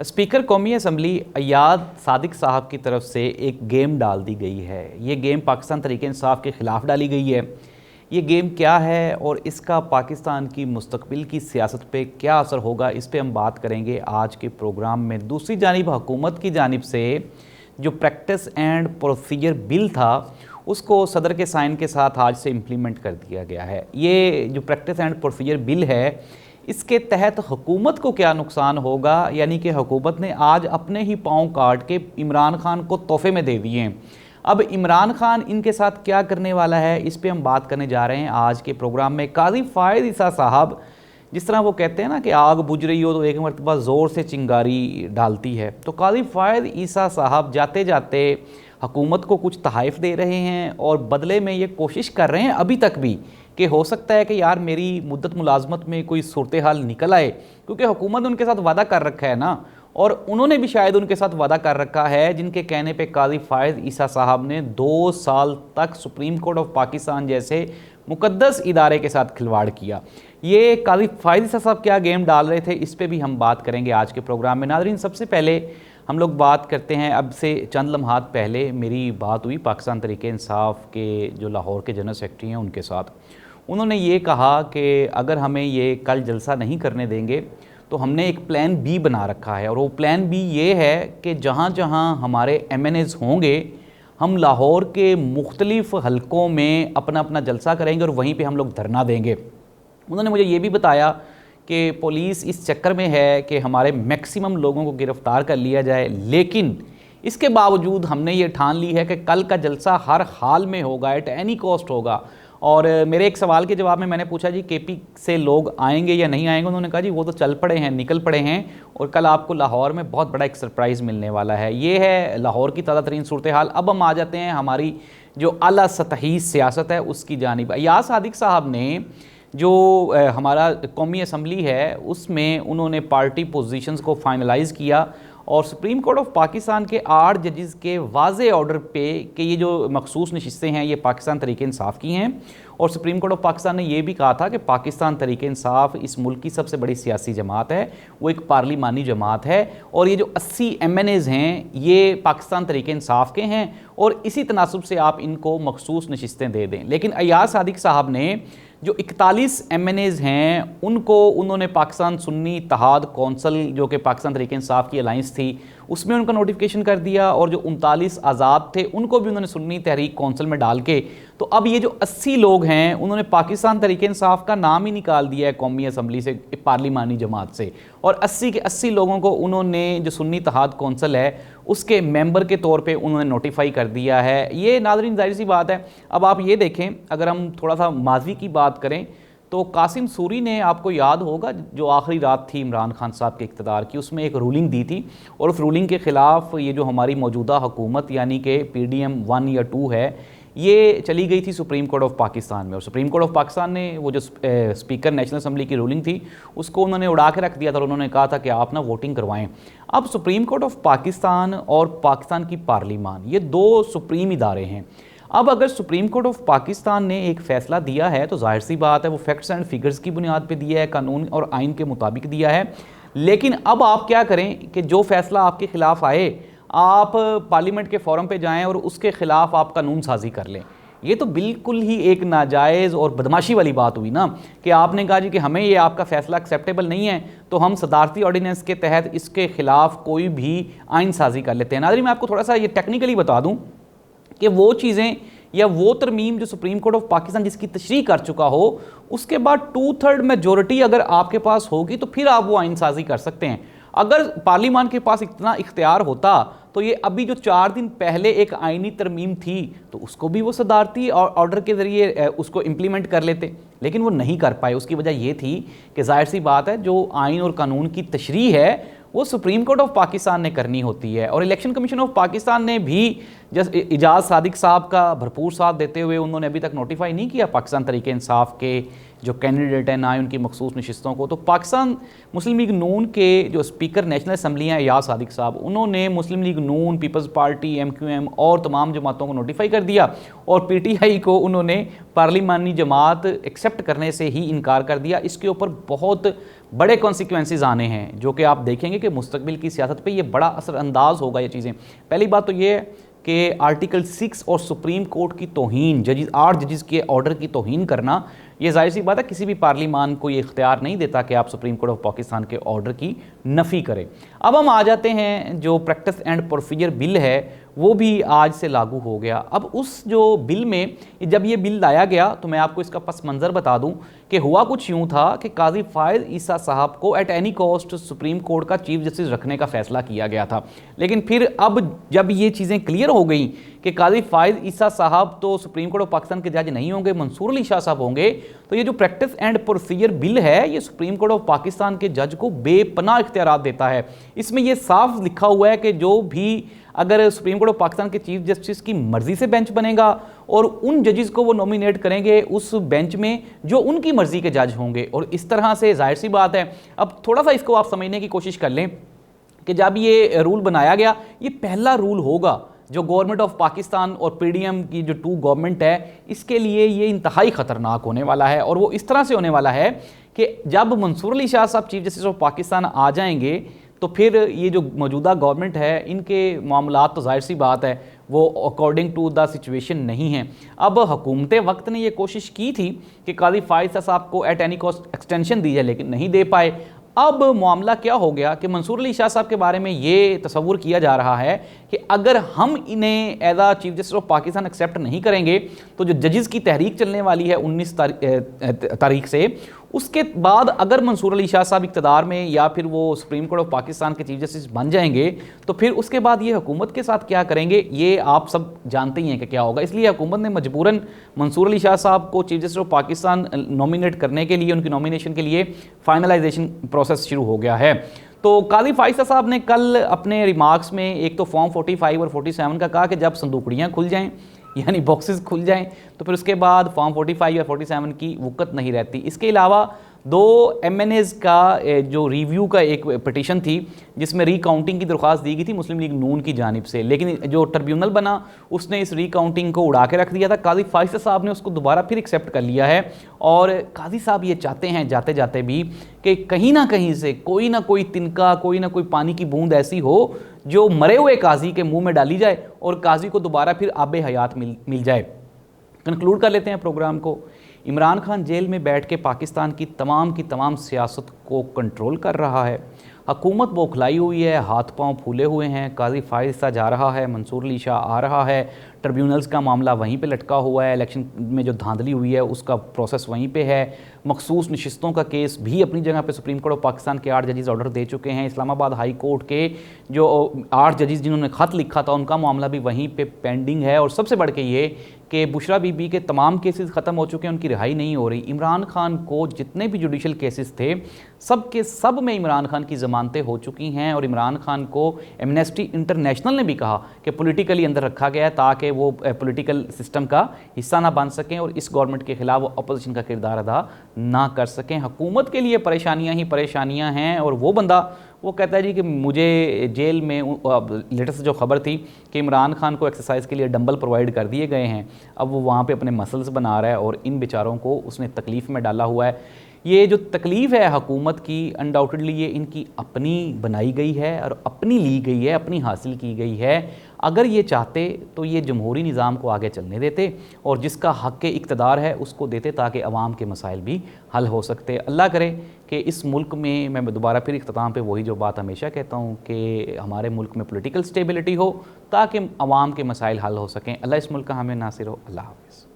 Speaker कौमी assembly Ayad Sadiq साहब की तरफ से एक गेम डाल दी गई है। ये गेम पाकिस्तान तहरीक इंसाफ के ख़िलाफ़ डाली गई है। ये गेम क्या है और इसका पाकिस्तान की मुस्तकबिल की सियासत पे क्या असर होगा, इस पे हम बात करेंगे आज के प्रोग्राम में। दूसरी जानिब हुकूमत की जानिब से जो प्रैक्टिस एंड प्रोसीजर बिल था उसको सदर के साइन के साथ आज से इम्प्लीमेंट कर दिया गया है। ये जो प्रैक्टिस एंड प्रोसीजर बिल है इसके तहत हुकूमत को क्या नुकसान होगा, यानी कि हुकूमत ने आज अपने ही पाँव काट के इमरान खान को तोहफे में दे दिए हैं। अब इमरान खान इनके साथ क्या करने वाला है, इस पे हम बात करने जा रहे हैं आज के प्रोग्राम में। काजी फ़ायद ईसा साहब, जिस तरह वो कहते हैं ना कि आग बुझ रही हो तो एक मरतबा ज़ोर से चिंगारी डालती है, तो काजी फ़ायद ईसा साहब जाते जाते हुकूमत को कुछ तहाइफ दे रहे हैं और बदले में ये कोशिश कर रहे हैं अभी तक भी कि हो सकता है कि यार मेरी मुद्दत मुलाजमत में कोई सूरत हाल निकल आए, क्योंकि हुकूमत ने उनके साथ वादा कर रखा है ना, और उन्होंने भी शायद उनके साथ वादा कर रखा है जिनके कहने पे काजी फ़ायद ईसा साहब ने 2 साल तक सुप्रीम कोर्ट ऑफ पाकिस्तान जैसे मुकद्दस इदारे के साथ खिलवाड़ किया। ये काजी फ़ायद ईसा साहब क्या गेम डाल रहे थे, इस पर भी हम बात करेंगे आज के प्रोग्राम में। नाज़रीन, सबसे पहले हम लोग बात करते हैं, अब से चंद लम्हात पहले मेरी बात हुई पाकिस्तान तहरीक इंसाफ के जो लाहौर के जनरल सेक्रेटरी हैं उनके साथ। उन्होंने ये कहा कि अगर हमें ये कल जलसा नहीं करने देंगे तो हमने एक प्लान बी बना रखा है, और वो प्लान बी ये है कि जहाँ जहाँ हमारे MNAs होंगे हम लाहौर के मुख्तलिफ़ हलकों में अपना अपना जलसा करेंगे और वहीं पे हम लोग धरना देंगे। उन्होंने मुझे ये भी बताया कि पुलिस इस चक्कर में है कि हमारे मैक्सिमम लोगों को गिरफ़्तार कर लिया जाए, लेकिन इसके बावजूद हमने ये ठान ली है कि कल का जलसा हर हाल में होगा, एट एनी कॉस्ट होगा। और मेरे एक सवाल के जवाब में मैंने पूछा जी KP से लोग आएंगे या नहीं आएंगे, उन्होंने कहा जी वो तो चल पड़े हैं, निकल पड़े हैं, और कल आपको लाहौर में बहुत बड़ा एक सरप्राइज़ मिलने वाला है। ये है लाहौर की ताज़ा तरीन सूरत हाल। अब हम आ जाते हैं हमारी जो आला सतही सियासत है उसकी जानिब। अयाद सादिक साहब ने जो हमारा कौमी असम्बली है उसमें उन्होंने पार्टी पोजीशंस को फाइनलाइज़ किया और सुप्रीम कोर्ट ऑफ पाकिस्तान के 8 जजेस के वाज़े ऑर्डर पे कि ये जो मखसूस नशिस्तें हैं ये पाकिस्तान तहरीक इंसाफ की हैं, और सुप्रीम कोर्ट ऑफ पाकिस्तान ने ये भी कहा था कि पाकिस्तान तहरीक इंसाफ इस मुल्क की सबसे बड़ी सियासी जमात है, वो एक पार्लिमानी जमात है, और ये जो 80 MNAs हैं ये पाकिस्तान तहरीक इंसाफ के हैं, और इसी तनासुब से आप इनको मखसूस नशिस्तें दे दें। लेकिन अयाद सादिक साहब ने जो 41 MNAs हैं उनको उन्होंने पाकिस्तान सुन्नी इत्तेहाद कौंसल, जो कि पाकिस्तान तहरीक इंसाफ की अलाइंस थी, उसमें उनका नोटिफिकेशन कर दिया, और जो 39 आज़ाद थे उनको भी उन्होंने सुन्नी तहरीक कौंसल में डाल के, तो अब ये जो 80 लोग हैं उन्होंने पाकिस्तान तहरीक इंसाफ का नाम ही निकाल दिया है कौमी असम्बली से, पार्लिमानी जमात से, और 80 के 80 लोगों को उन्होंने जो सुन्नी इत्तेहाद कौंसल है उसके मेंबर के तौर पे उन्होंने नोटिफाई कर दिया है। ये नाज़रीन जाहिर सी बात है। अब आप ये देखें, अगर हम थोड़ा सा माजी की बात करें तो कासिम सूरी ने, आपको याद होगा, जो आखिरी रात थी इमरान खान साहब के इक़्तिदार की, उसमें एक रूलिंग दी थी, और उस रूलिंग के ख़िलाफ़ ये जो हमारी मौजूदा हुकूमत यानी कि PDM 1 या 2 है ये चली गई थी सुप्रीम कोर्ट ऑफ पाकिस्तान में, और सुप्रीम कोर्ट ऑफ पाकिस्तान ने वो जो स्पीकर नेशनल असम्बली की रूलिंग थी उसको उन्होंने उड़ा के रख दिया था, और उन्होंने कहा था कि आप ना वोटिंग करवाएं। अब सुप्रीम कोर्ट ऑफ पाकिस्तान और पाकिस्तान की पार्लिमान, ये 2 सुप्रीम इदारे हैं। अब अगर सुप्रीम कोर्ट ऑफ पाकिस्तान ने एक फ़ैसला दिया है तो जाहिर सी बात है वो फैक्ट्स एंड फिगर्स की बुनियाद पे दिया है, कानून और आइन के मुताबिक दिया है। लेकिन अब आप क्या करें कि जो फ़ैसला आपके ख़िलाफ़ आए आप पार्लियामेंट के फोरम पे जाएं और उसके ख़िलाफ़ आप कानून साजी कर लें। ये तो बिल्कुल ही एक नाजायज़ और बदमाशी वाली बात हुई ना, कि आपने कहा जी कि हमें ये आपका फ़ैसला एक्सेप्टेबल नहीं है तो हम सदारती ऑर्डिनेंस के तहत इसके ख़िलाफ़ कोई भी आइन साजी कर लेते हैं। नाज़रीन, मैं आपको थोड़ा सा ये टेक्निकली बता दूँ कि वो चीज़ें या वो तरमीम जो सुप्रीम कोर्ट ऑफ पाकिस्तान जिसकी तशरीह कर चुका हो, उसके बाद 2/3 मेजॉरिटी अगर आपके पास होगी तो फिर आप वो आइन साजी कर सकते हैं। अगर पार्लिमान के पास इतना इख्तियार होता तो ये अभी जो 4 दिन पहले एक आइनी तरमीम थी तो उसको भी वो सदारती ऑर्डर के ज़रिए उसको इम्प्लीमेंट कर लेते, लेकिन वो नहीं कर पाए। उसकी वजह ये थी कि जाहिर सी बात है जो आइन और कानून की तशरीह है वो सुप्रीम कोर्ट ऑफ पाकिस्तान ने करनी होती है, और इलेक्शन कमीशन ऑफ पाकिस्तान ने भी जस्ट इजाज़ सादिक साहब का भरपूर साथ देते हुए उन्होंने अभी तक नोटिफाई नहीं किया पाकिस्तान तरीके इंसाफ के जो कैंडिडेट हैं, ना ही उनकी मखसूस नशिस्तों को। तो पाकिस्तान मुस्लिम लीग नून के जो स्पीकर नेशनल असम्बली हैं इजाज़ सादिक साहब, उन्होंने मुस्लिम लीग नून, पीपल्स पार्टी, MQM और तमाम जमातों को नोटिफाई कर दिया और PTI को उन्होंने पार्लिमानी जमात एक्सेप्ट करने से ही इनकार कर दिया। इसके ऊपर बहुत बड़े कॉन्सिक्वेंसेस आने हैं जो कि आप देखेंगे कि मुस्तकबिल की सियासत पे ये बड़ा असरअंदाज होगा ये चीज़ें। पहली बात तो ये है कि आर्टिकल 6 और सुप्रीम कोर्ट की तौहीन, 8 जजेस के ऑर्डर की तौहीन करना, ये जाहिर सी बात है किसी भी पार्लिमान को ये इख्तियार नहीं देता कि आप सुप्रीम कोर्ट ऑफ पाकिस्तान के ऑर्डर की नफ़ी करें। अब हम आ जाते हैं जो प्रैक्टिस एंड प्रोसीजर बिल है वो भी आज से लागू हो गया। अब उस जो बिल में जब ये बिल लाया गया तो मैं आपको इसका पस मंज़र बता दूं कि हुआ कुछ यूँ था कि काजी फायद ईसा साहब को at any cost supreme court का चीफ जस्टिस रखने का फैसला किया गया था। लेकिन फिर अब जब ये चीज़ें क्लियर हो गई कि काजी फायद ईसा साहब तो सुप्रीम कोर्ट ऑफ पाकिस्तान के जज नहीं होंगे, मंसूर अली शाह साहब होंगे, तो ये जो प्रैक्टिस एंड प्रोसीजर बिल है ये सुप्रीम कोर्ट ऑफ पाकिस्तान के जज को बेपनाह इख्तियारात देता है। इसमें यह साफ लिखा हुआ है कि जो भी अगर सुप्रीम कोर्ट ऑफ पाकिस्तान के चीफ जस्टिस की मर्जी से बेंच बनेगा और उन जजेस को वो नॉमिनेट करेंगे उस बेंच में जो उनकी मर्जी के जज होंगे। और इस तरह से जाहिर सी बात है, अब थोड़ा सा इसको आप समझने की कोशिश कर लें कि जब ये रूल बनाया गया, ये पहला रूल होगा जो गवर्नमेंट ऑफ पाकिस्तान और PDM की जो 2 गवर्नमेंट है इसके लिए ये इंतहाई ख़तरनाक होने वाला है। और वो इस तरह से होने वाला है कि जब मंसूर अली शाह साहब चीफ जस्टिस ऑफ पाकिस्तान आ जाएंगे तो फिर ये जो मौजूदा गवर्नमेंट है इनके मामलात तो जाहिर सी बात है वो अकॉर्डिंग टू द सिचुएशन नहीं है। अब हुकूमत वक्त ने ये कोशिश की थी कि काजी फायद साहब को एट एनी कॉस्ट एक्सटेंशन दी जाए लेकिन नहीं दे पाए। अब मामला क्या हो गया कि मंसूर अली शाह साहब के बारे में ये तसव्वुर किया जा रहा है कि अगर हम इन्हें as a chief justice of Pakistan accept नहीं करेंगे तो जो जजेस की तहरीक चलने वाली है 19 तारीख से, उसके बाद अगर मंसूर अली शाह साहब इक़्तिदार में या फिर वो सुप्रीम कोर्ट ऑफ पाकिस्तान के चीफ जस्टिस बन जाएंगे तो फिर उसके बाद ये हुकूमत के साथ क्या करेंगे ये आप सब जानते ही हैं कि क्या होगा। इसलिए हुकूमत ने मजबूरन मंसूर अली शाह साहब को chief justice of Pakistan nominate करने के लिए, उनकी नॉमिनेशन के लिए फाइनलाइजेशन प्रोसेस शुरू हो गया है। तो काजी फायद साहब ने कल अपने रिमार्क्स में एक तो फॉर्म 45 और 47 का कहा कि जब संदूकड़ियाँ खुल जाएँ यानी बॉक्सेस खुल जाएं तो फिर उसके बाद फॉर्म 45 या 47 की वक़्त नहीं रहती। इसके अलावा 2 MNAs का जो रिव्यू का एक पिटीशन थी जिसमें रिकाउंटिंग की दरख्वास्त दी गई थी मुस्लिम लीग नून की जानिब से, लेकिन जो ट्रिब्यूनल बना उसने इस रिकाउंटिंग को उड़ा के रख दिया था। काजी फायद साहब ने उसको दोबारा फिर एक्सेप्ट कर लिया है और काजी साहब ये चाहते हैं जाते जाते भी कि कहीं ना कहीं से कोई ना कोई तिनका, कोई ना कोई पानी की बूंद ऐसी हो जो मरे हुए काजी के मुंह में डाली जाए और काजी को दोबारा फिर आबे हयात मिल जाए। कंक्लूड कर लेते हैं प्रोग्राम को। इमरान खान जेल में बैठ के पाकिस्तान की तमाम सियासत को कंट्रोल कर रहा है। हुकूमत बौखलाई हुई है, हाथ पांव फूले हुए हैं। काजी फायद सा जा रहा है, मंसूर अली शाह आ रहा है, ट्रिब्यूनल्स का मामला वहीं पे लटका हुआ है, इलेक्शन में जो धांधली हुई है उसका प्रोसेस वहीं पे है, मखसूस नशिस्तों का केस भी अपनी जगह पे सुप्रीम कोर्ट ऑफ पाकिस्तान के 8 जजेस ऑर्डर दे चुके हैं। इस्लामाबाद हाई कोर्ट के जो 8 जजेस जिन्होंने ख़त लिखा था उनका मामला भी वहीं पे पेंडिंग है। और सबसे बढ़ के ये कि बुशरा बीबी के तमाम केसेस ख़त्म हो चुके हैं, उनकी रिहाई नहीं हो रही। इमरान खान को जितने भी जुडिशल केसेस थे सब के सब में इमरान खान की ज़मानतें हो चुकी हैं और इमरान खान को एमनेस्टी इंटरनेशनल ने भी कहा कि पॉलिटिकली अंदर रखा गया है ताकि वो पॉलिटिकल सिस्टम का हिस्सा ना बन सकें और इस गवर्नमेंट के खिलाफ वो अपोजिशन का किरदार अदा ना कर सकें। हुकूमत के लिए परेशानियां ही परेशानियां हैं और वो बंदा वो कहता है जी कि मुझे जेल में लेटेस्ट जो खबर थी कि इमरान खान को एक्सरसाइज के लिए डंबल प्रोवाइड कर दिए गए हैं, अब वो वहाँ पे अपने मसल्स बना रहा है और इन बेचारों को उसने तकलीफ़ में डाला हुआ है। ये जो तकलीफ़ है हुकूमत की अनडाउटेडली ये इनकी अपनी बनाई गई है और अपनी ली गई है, अपनी हासिल की गई है। अगर ये चाहते तो ये जमहूरी निज़ाम को आगे चलने देते और जिसका हक़ के इक़्तिदार है उसको देते ताकि अवाम के मसाइल भी हल हो सकते। अल्लाह करे कि इस मुल्क में, मैं दोबारा फिर इख्तिताम पे वही जो बात हमेशा कहता हूँ कि हमारे मुल्क में पॉलिटिकल स्टेबिलिटी हो ताकि अवाम के मसाइल हल हो सकें। अल्लाह इस मुल्क का हमें नासिर हो। अल्लाह हाफ़िज़।